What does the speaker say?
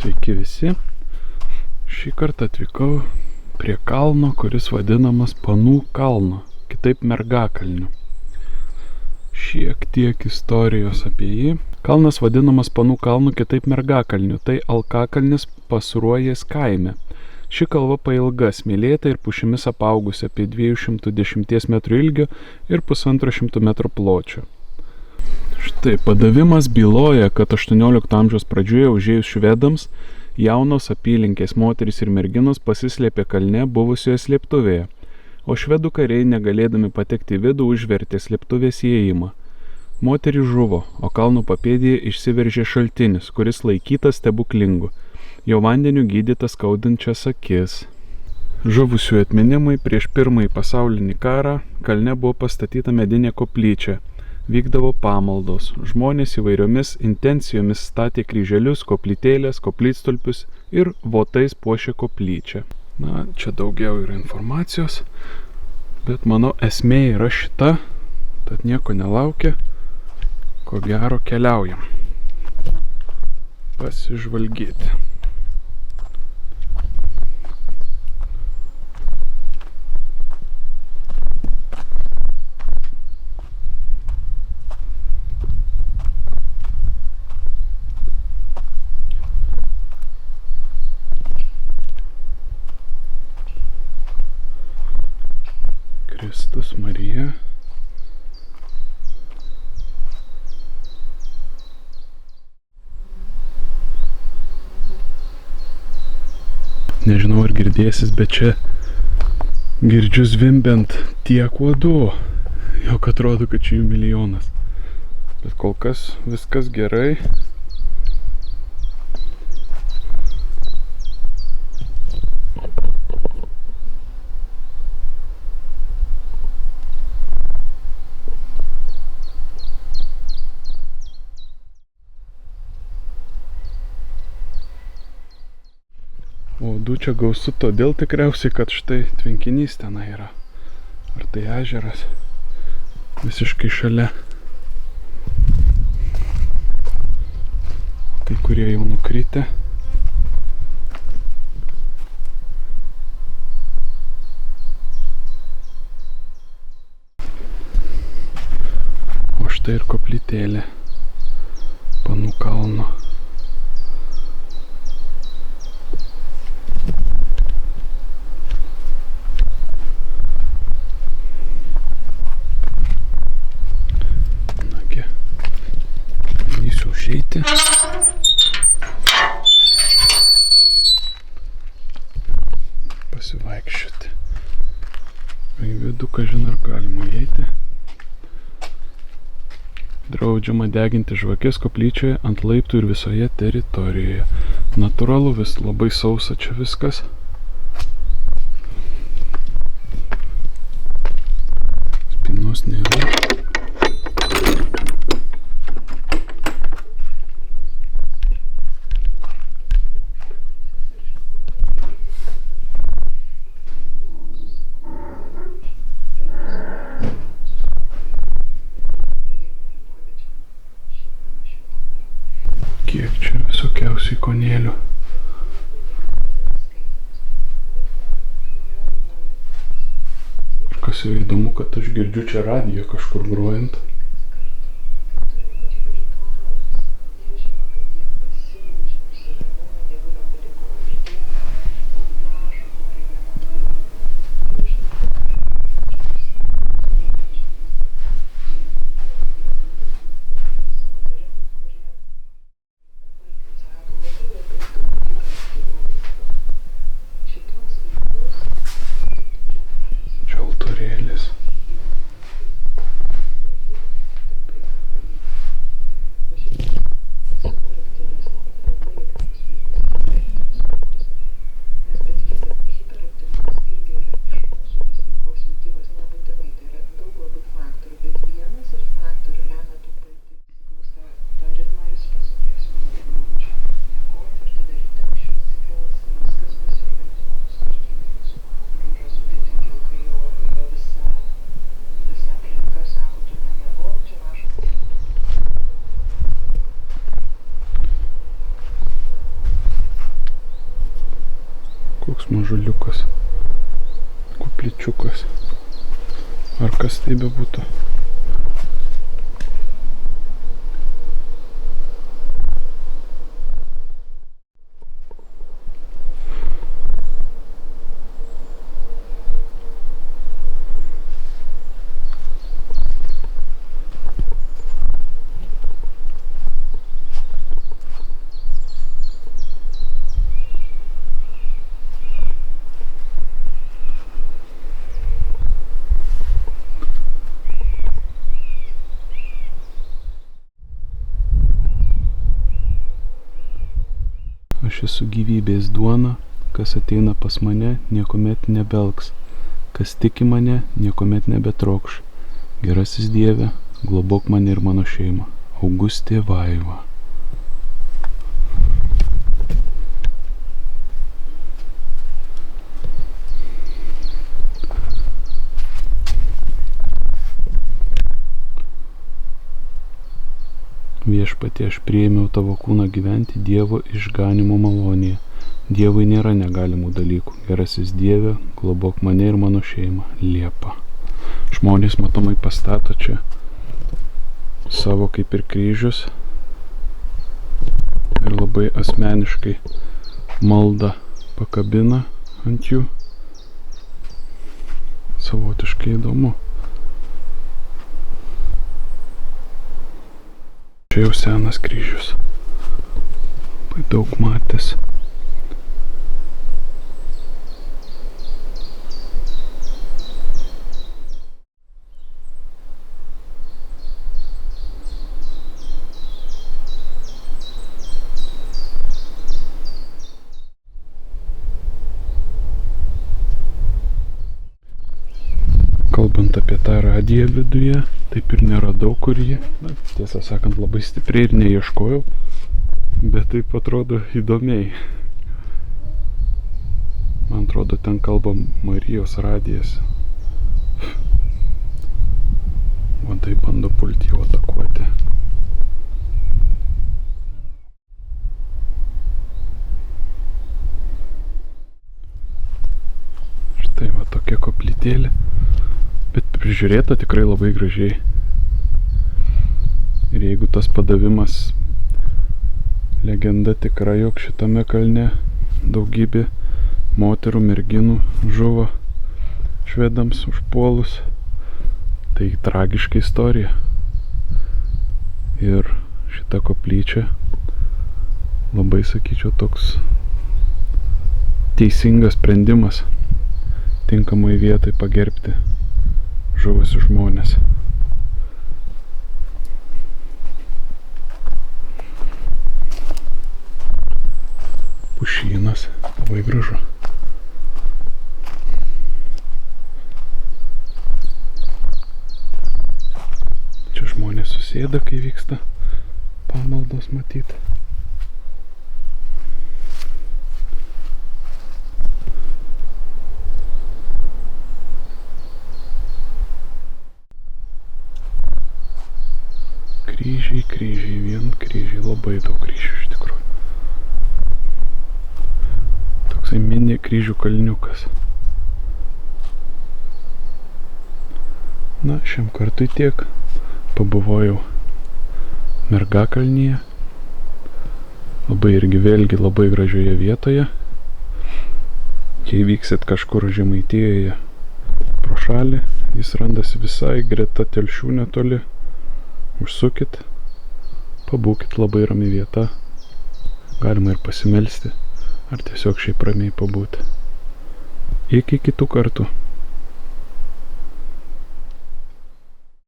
Sveiki visi. Šį kartą atvykau prie kalno, kuris vadinamas Panų kalnu, kitaip Mergakalniu. Šiek tiek istorijos apie jį. Kalnas vadinamas Panų kalnu, kitaip Mergakalniu. Tai Alkakalnis Pasruojės kaime. Ši kalva pailga, smėlėta ir pušimis apaugusi, apie 210 metrų ilgio ir 150 metrų pločio. Štai padavimas byloja, kad 18 amžiaus pradžioje užėjus švedams, jaunos apylinkės moterys ir merginos pasislėpė kalne buvusioje slėptuvėje, o švedų kariai, negalėdami patekti į vidų, užvertė slėptuvės įėjimą. Moterys žuvo, o kalno papėdėje išsiveržė šaltinis, kuris laikytas stebuklingu, jo vandeniu gydytas skaudančias akis. Žuvusių atminimui prieš Pirmąjį pasaulinį karą kalne buvo pastatyta medinė koplyčia. Vykdavo pamaldos. Žmonės įvairiomis intencijomis statė kryželius, koplytėlės, koplytstulpius ir votais puošė koplyčią. Na, čia daugiau yra informacijos, bet mano esmė yra šita, tad nieko nelaukia, ko gero keliaujam pasižvalgyti. Kristus, Marija. Nežinau, ar girdėsis, bet čia girdžiu zvimbiant tiek uodų, jog atrodo, kad čia jų milijonas. Bet kol kas viskas gerai. Uodų čia gausu todėl tikriausiai, kad štai tvenkinys tenai yra. Ar tai ežeras? Visiškai šalia. Kai kurie jau nukritę. O štai ir koplytėlė Panų kalno. Užeiti. Pasivaikščioti. Į vidų, kažin ar galima įeiti. Draudžiama deginti žvakes koplyčioje, ant laiptų ir visoje teritorijoje. Natūralu, vis labai sausa čia viskas. Spynos nėra. Kiek čia visokiausių ikonėlių. Kas jau įdomu, kad aš girdžiu čia radiją kažkur grojant. Koks mažuliukas. Kupličiukas. Ar kas tai bebūtų. Aš esu gyvybės duona, kas ateina pas mane, niekuomet nebelgs, kas tiki mane, niekuomet nebetrokš. Gerasis Dieve, globok mane ir mano šeimą. Augustė Vaiva. Viešpatie, aš priėmiau tavo kūną gyventi Dievo išganimo malonėje. Dievui nėra negalimų dalykų. Gerasis Dieve, globok mane ir mano šeimą. Liepa. Žmonės matomai pastato čia savo kaip ir kryžius ir labai asmeniškai maldą pakabina ant jų. Savotiškai įdomu. Čia jau senas kryžius. Labai daug matęs. Kalbant apie tą radiją viduje, taip ir neradau, kur ji. Na, tiesą sakant, labai stipriai ir neieškojau, bet taip atrodo įdomiai. Man atrodo, ten kalba Marijos radijas. Vadai bando pulti jau atakuoti. Štai va tokia koplytėlė. Bet prižiūrėta tikrai labai gražiai. Ir jeigu tas padavimas legenda tikra, jog šitame kalne daugybė moterų, merginų žuvo švedams užpuolus, tai tragiška istorija. Ir šita koplyčia labai, sakyčiau, toks teisingas sprendimas tinkamai vietai pagerbti žuvusius žmonės. Pušynas, labai gražu. Čia žmonės susėda, kai vyksta pamaldos matyti. Kryžiai, vien kryžiai, labai daug kryžių iš tikrųjų. Toksai mini kryžių kalniukas. Na, šiam kartui tiek. Pabuvojau Mergakalnyje. Vėlgi labai gražioje vietoje. Jei vyksit kažkur Žemaitijoje pro šalį, jis randasi visai greta Telšių netoli. Užsukit, pabūkit, labai rami vieta, galima ir pasimelsti, ar tiesiog šiaip ramiai pabūti. Iki kitų kartų.